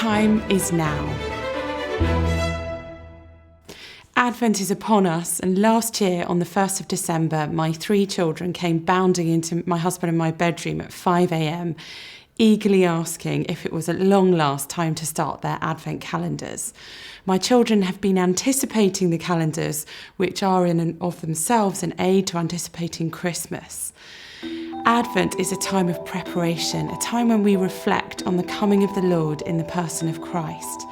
time is now. Advent is upon us, and last year on the 1st of December, my 3 children came bounding into my husband and my bedroom at 5 a.m, eagerly asking if it was at long last time to start their Advent calendars. My children have been anticipating the calendars, which are in and of themselves an aid to anticipating Christmas. Advent is a time of preparation, a time when we reflect on the coming of the Lord in the person of Christ.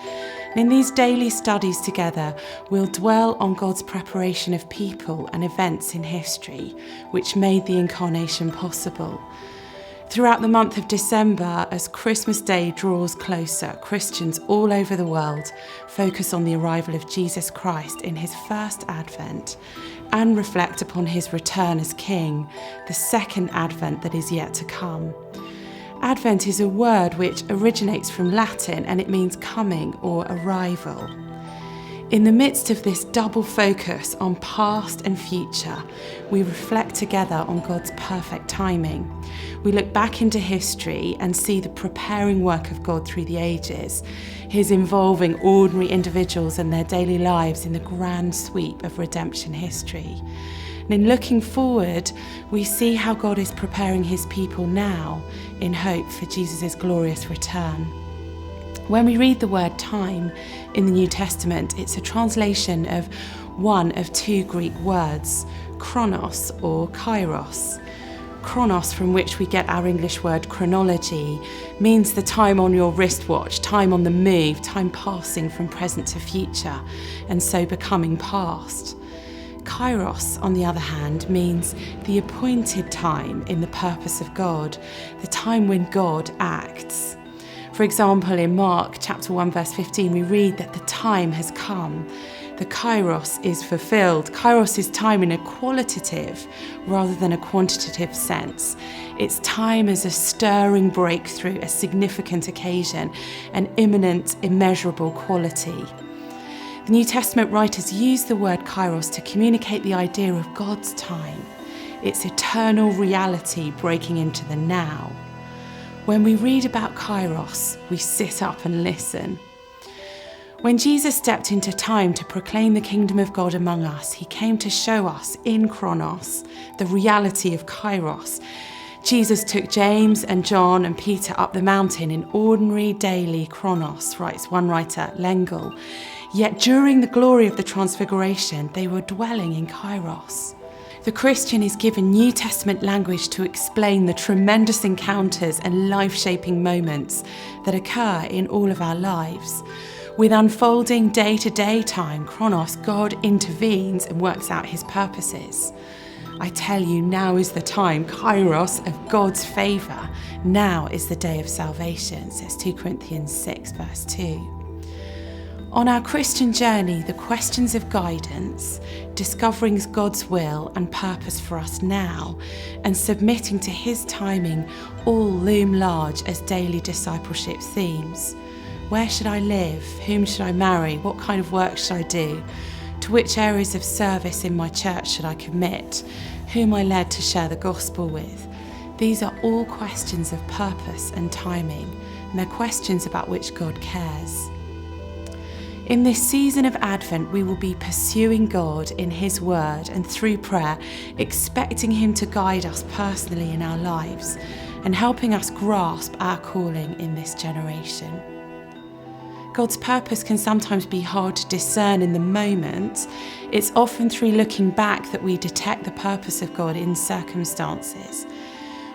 And in these daily studies together, we'll dwell on God's preparation of people and events in history, which made the incarnation possible. Throughout the month of December, as Christmas Day draws closer, Christians all over the world focus on the arrival of Jesus Christ in his first Advent and reflect upon his return as King, the second Advent that is yet to come. Advent is a word which originates from Latin, and it means coming or arrival. In the midst of this double focus on past and future, we reflect together on God's perfect timing. We look back into history and see the preparing work of God through the ages, his involving ordinary individuals and their daily lives in the grand sweep of redemption history. And in looking forward, we see how God is preparing his people now in hope for Jesus' glorious return. When we read the word time in the New Testament, it's a translation of one of 2 Greek words, chronos or kairos. Chronos, from which we get our English word chronology, means the time on your wristwatch, time on the move, time passing from present to future, and so becoming past. Kairos, on the other hand, means the appointed time in the purpose of God, the time when God acts. For example, in Mark chapter 1 verse 15, we read that the time has come. The Kairos is fulfilled. Kairos is time in a qualitative rather than a quantitative sense. It's time as a stirring breakthrough, a significant occasion, an imminent, immeasurable quality. The New Testament writers use the word Kairos to communicate the idea of God's time, its eternal reality breaking into the now. When we read about Kairos, we sit up and listen. When Jesus stepped into time to proclaim the kingdom of God among us, he came to show us in Chronos the reality of Kairos. Jesus took James and John and Peter up the mountain in ordinary daily Chronos, writes one writer, Lengel. Yet during the glory of the Transfiguration, they were dwelling in Kairos. The Christian is given New Testament language to explain the tremendous encounters and life-shaping moments that occur in all of our lives. With unfolding day-to-day time, Chronos, God intervenes and works out his purposes. I tell you, now is the time, Kairos, of God's favour. Now is the day of salvation, says 2 Corinthians 6 verse 2. On our Christian journey, the questions of guidance, discovering God's will and purpose for us now, and submitting to his timing all loom large as daily discipleship themes. Where should I live? Whom should I marry? What kind of work should I do? To which areas of service in my church should I commit? Who am I led to share the gospel with? These are all questions of purpose and timing, and they're questions about which God cares. In this season of Advent, we will be pursuing God in his word and through prayer, expecting him to guide us personally in our lives and helping us grasp our calling in this generation. God's purpose can sometimes be hard to discern in the moment. It's often through looking back that we detect the purpose of God in circumstances.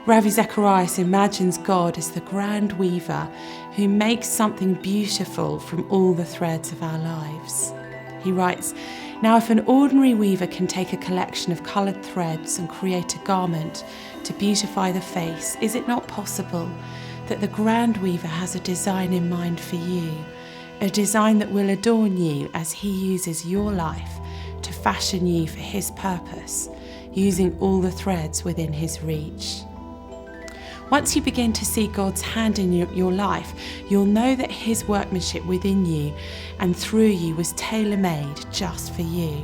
Ravi Zacharias imagines God as the grand weaver who makes something beautiful from all the threads of our lives. He writes, "Now if an ordinary weaver can take a collection of coloured threads and create a garment to beautify the face, is it not possible that the grand weaver has a design in mind for you, a design that will adorn you as he uses your life to fashion you for his purpose, using all the threads within his reach?" Once you begin to see God's hand in your life, you'll know that his workmanship within you and through you was tailor-made just for you.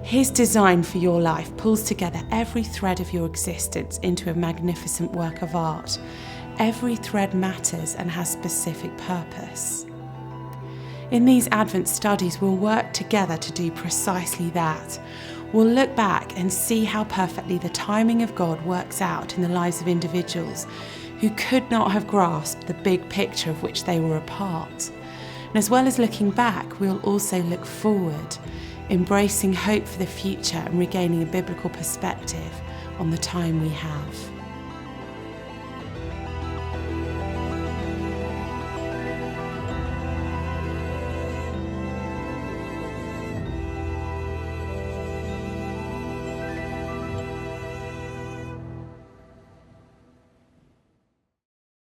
His design for your life pulls together every thread of your existence into a magnificent work of art. Every thread matters and has specific purpose. In these Advent studies, we'll work together to do precisely that. We'll look back and see how perfectly the timing of God works out in the lives of individuals who could not have grasped the big picture of which they were a part. And as well as looking back, we'll also look forward, embracing hope for the future and regaining a biblical perspective on the time we have.